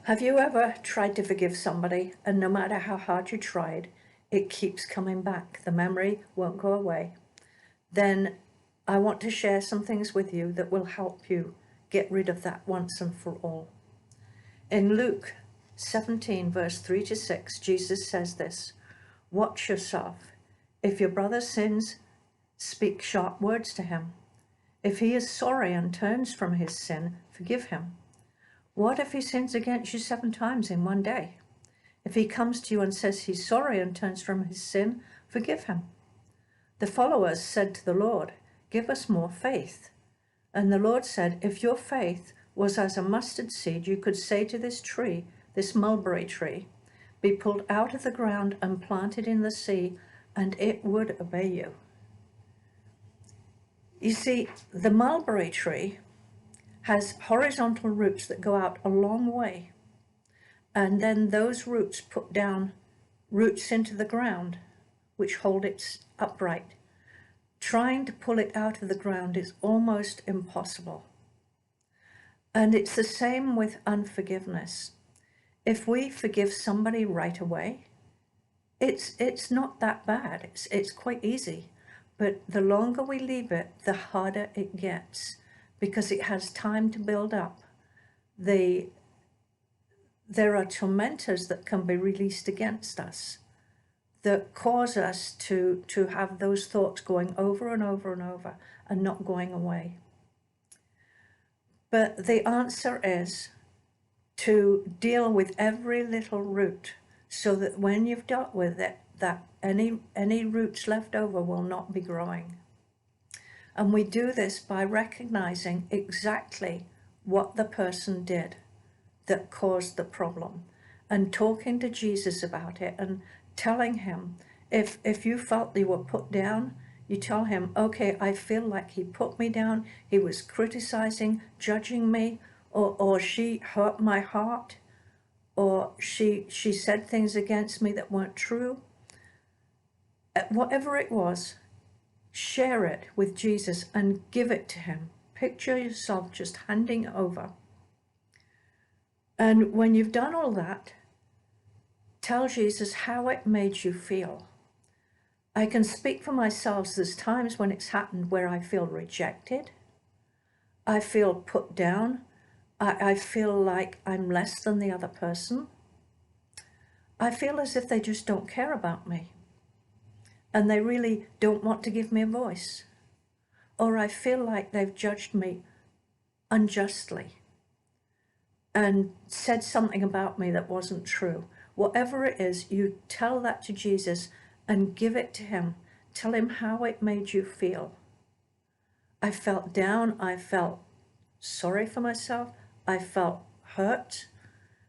Have you ever tried to forgive somebody, and no matter how hard you tried, it keeps coming back? The memory won't go away. Then I want to share some things with you that will help you get rid of that once and for all. In Luke 17, verse 3 to 6, Jesus says this: "Watch yourself. If your brother sins, speak sharp words to him. If he is sorry and turns from his sin, forgive him. What if he sins against you 7 times in one day? If he comes to you and says he's sorry and turns from his sin, forgive him." The followers said to the Lord, "Give us more faith." And the Lord said, "If your faith was as a mustard seed, you could say to this tree, this mulberry tree, be pulled out of the ground and planted in the sea, and it would obey you." You see, the mulberry tree has horizontal roots that go out a long way. And then those roots put down roots into the ground, which hold it upright. Trying to pull it out of the ground is almost impossible. And it's the same with unforgiveness. If we forgive somebody right away, it's not that bad. It's quite easy. But the longer we leave it, the harder it gets, because it has time to build up. There are tormentors that can be released against us that cause us to have those thoughts going over and over and over and not going away. But the answer is to deal with every little root, so that when you've dealt with it, that any roots left over will not be growing. And we do this by recognizing exactly what the person did that caused the problem, and talking to Jesus about it and telling him, if you felt you were put down, you tell him, okay, I feel like he put me down, he was criticizing, judging me, or she hurt my heart, or she said things against me that weren't true. Whatever it was, share it with Jesus and give it to him. Picture yourself just handing over. And when you've done all that, tell Jesus how it made you feel. I can speak for myself. There's times when it's happened where I feel rejected. I feel put down. I feel like I'm less than the other person. I feel as if they just don't care about me, and they really don't want to give me a voice. Or I feel like they've judged me unjustly and said something about me that wasn't true. Whatever it is, you tell that to Jesus and give it to him. Tell him how it made you feel. I felt down. I felt sorry for myself. I felt hurt.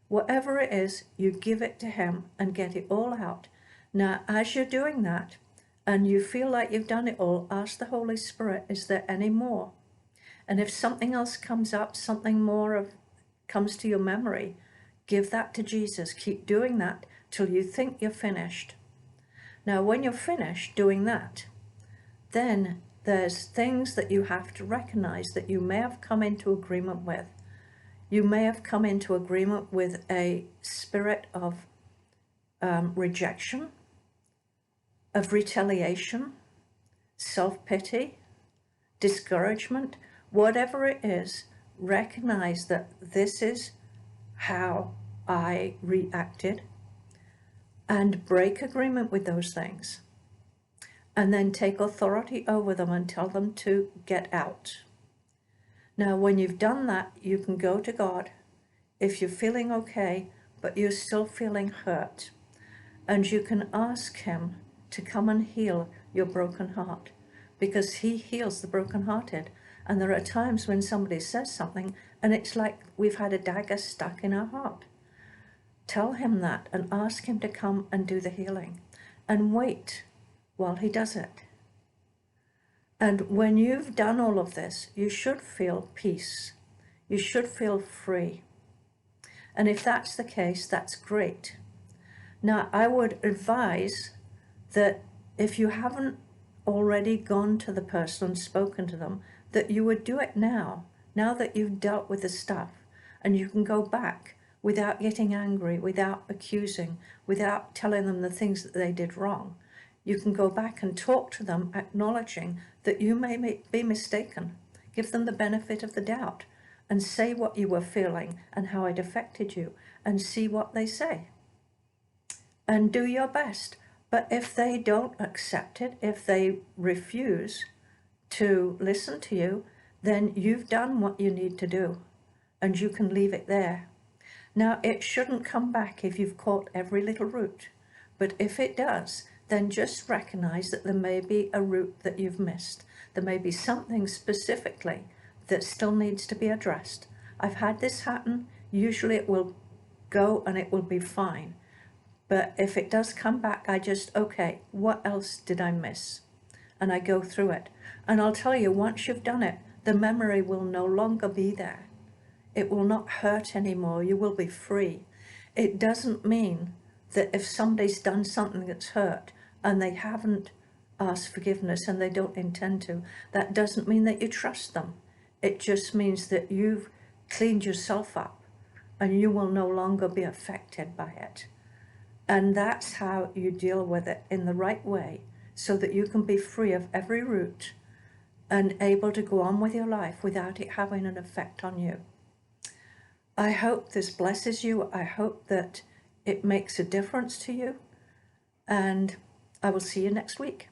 Whatever it is, you give it to him and get it all out. Now, as you're doing that, and you feel like you've done it all, ask the Holy Spirit, is there any more? And if something else comes up, something more comes to your memory, give that to Jesus. Keep doing that till you think you're finished. Now, when you're finished doing that, then there's things that you have to recognize that you may have come into agreement with. You may have come into agreement with a spirit of rejection, of retaliation, self-pity, discouragement. Whatever it is, recognize that this is how I reacted, and break agreement with those things. And then take authority over them and tell them to get out. Now, when you've done that, you can go to God if you're feeling okay, but you're still feeling hurt. And you can ask him to come and heal your broken heart, because he heals the brokenhearted. And there are times when somebody says something and it's like we've had a dagger stuck in our heart. Tell him that and ask him to come and do the healing, and wait while he does it. And when you've done all of this, you should feel peace. You should feel free. And if that's the case, that's great. Now, I would advise that if you haven't already gone to the person and spoken to them, that you would do it now that you've dealt with the stuff, and you can go back without getting angry, without accusing, without telling them the things that they did wrong. You can go back and talk to them, acknowledging that you may be mistaken. Give them the benefit of the doubt and say what you were feeling and how it affected you, and see what they say. And do your best. But if they don't accept it, if they refuse to listen to you, then you've done what you need to do, and you can leave it there. Now, it shouldn't come back if you've caught every little root, but if it does, then just recognize that there may be a root that you've missed. There may be something specifically that still needs to be addressed. I've had this happen. Usually it will go and it will be fine. But if it does come back, I just, okay, what else did I miss? And I go through it. And I'll tell you, once you've done it, the memory will no longer be there. It will not hurt anymore. You will be free. It doesn't mean that if somebody's done something that's hurt and they haven't asked forgiveness and they don't intend to, that doesn't mean that you trust them. It just means that you've cleaned yourself up and you will no longer be affected by it. And that's how you deal with it in the right way, so that you can be free of every root and able to go on with your life without it having an effect on you. I hope this blesses you. I hope that it makes a difference to you. And I will see you next week.